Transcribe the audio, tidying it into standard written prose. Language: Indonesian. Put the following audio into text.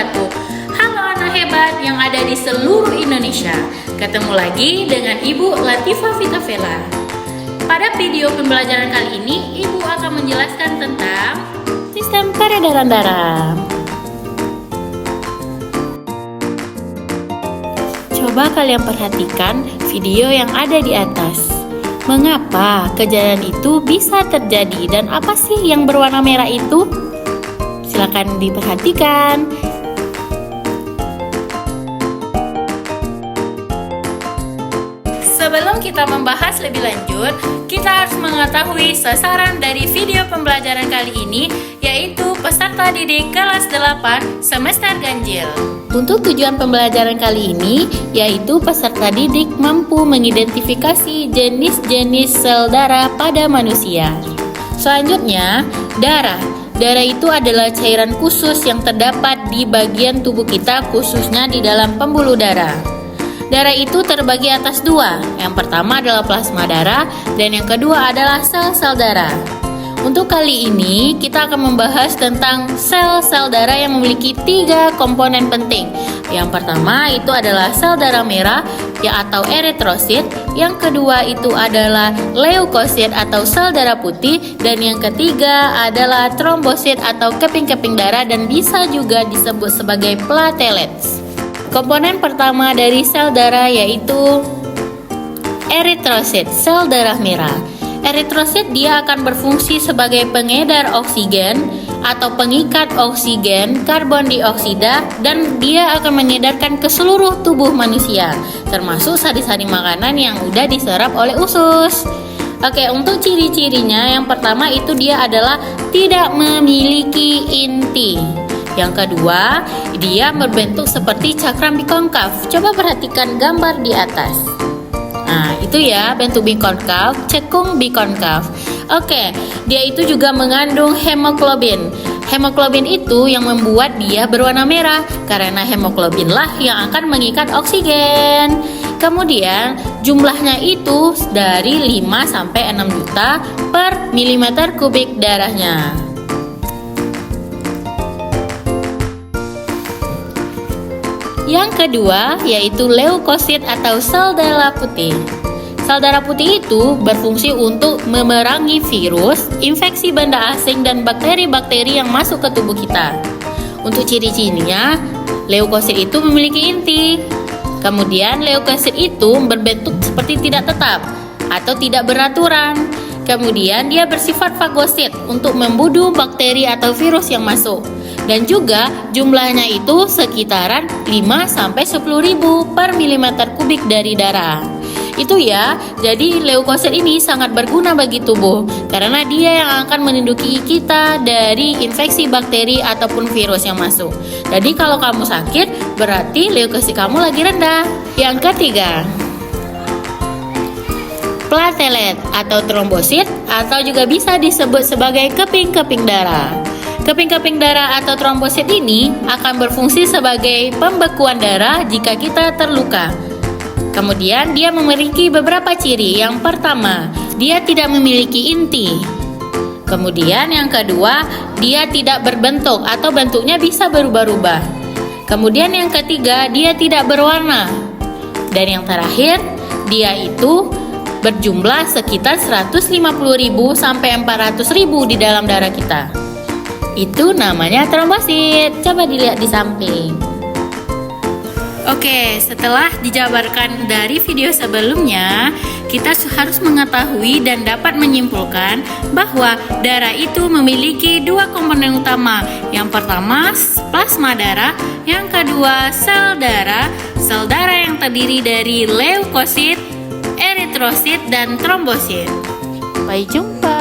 aku. Halo anak hebat yang ada di seluruh Indonesia. Ketemu lagi dengan Ibu Latifah Vitavela. Pada video pembelajaran kali ini, Ibu akan menjelaskan tentang sistem peredaran darah. Coba kalian perhatikan video yang ada di atas. Mengapa kejadian itu bisa terjadi dan apa sih yang berwarna merah itu? Silakan diperhatikan. Sebelum kita membahas lebih lanjut, kita harus mengetahui sasaran dari video pembelajaran kali ini, yaitu peserta didik kelas 8 semester ganjil. Untuk tujuan pembelajaran kali ini, yaitu peserta didik mampu mengidentifikasi jenis-jenis sel darah pada manusia. Selanjutnya, darah. Darah itu adalah cairan khusus yang terdapat di bagian tubuh kita, khususnya di dalam pembuluh darah. Darah itu terbagi atas dua. Yang pertama adalah plasma darah dan yang kedua adalah sel-sel darah. Untuk kali ini kita akan membahas tentang sel-sel darah yang memiliki 3 komponen penting. Yang pertama itu adalah sel darah merah atau eritrosit. Yang kedua itu adalah leukosit atau sel darah putih. Dan yang ketiga adalah trombosit atau keping-keping darah dan bisa juga disebut sebagai platelets. Komponen pertama dari sel darah yaitu eritrosit, sel darah merah. Eritrosit dia akan berfungsi sebagai pengedar oksigen atau pengikat oksigen karbon dioksida dan dia akan mengedarkan ke seluruh tubuh manusia, termasuk sari-sari makanan yang udah diserap oleh usus. Oke, untuk ciri-cirinya yang pertama itu dia adalah tidak memiliki inti. Yang kedua, dia berbentuk seperti cakram bikonkav. Coba perhatikan gambar di atas. Nah, itu ya bentuk bikonkav, cekung bikonkav. Oke, dia itu juga mengandung hemoglobin. Hemoglobin itu yang membuat dia berwarna merah karena hemoglobin lah yang akan mengikat oksigen. Kemudian jumlahnya itu dari 5 sampai 6 juta per milimeter kubik darahnya. Yang kedua yaitu leukosit atau sel darah putih. Sel darah putih itu berfungsi untuk memerangi virus, infeksi benda asing dan bakteri-bakteri yang masuk ke tubuh kita. Untuk ciri-cirinya, leukosit itu memiliki inti. Kemudian leukosit itu berbentuk seperti tidak tetap atau tidak beraturan. Kemudian dia bersifat fagosit untuk membunuh bakteri atau virus yang masuk. Dan juga jumlahnya itu sekitaran 5 sampai 10.000 per milimeter kubik dari darah. Itu ya, jadi leukosit ini sangat berguna bagi tubuh karena dia yang akan melindungi kita dari infeksi bakteri ataupun virus yang masuk. Jadi kalau kamu sakit, berarti leukosit kamu lagi rendah. Yang ketiga, platelet atau trombosit atau juga bisa disebut sebagai keping-keping darah. Keping-keping darah atau trombosit ini akan berfungsi sebagai pembekuan darah jika kita terluka. Kemudian dia memiliki beberapa ciri. Yang pertama, dia tidak memiliki inti. Kemudian yang kedua, dia tidak berbentuk atau bentuknya bisa berubah-ubah. Kemudian yang ketiga, dia tidak berwarna. Dan yang terakhir, dia itu berjumlah sekitar 150.000 sampai 400.000 di dalam darah kita. Itu namanya trombosit. Coba dilihat di samping. Oke, setelah dijabarkan dari video sebelumnya, kita harus mengetahui dan dapat menyimpulkan bahwa darah itu memiliki 2 komponen utama. Yang pertama, plasma darah. Yang kedua, sel darah. Sel darah yang terdiri dari leukosit, eritrosit, dan trombosit. Sampai jumpa.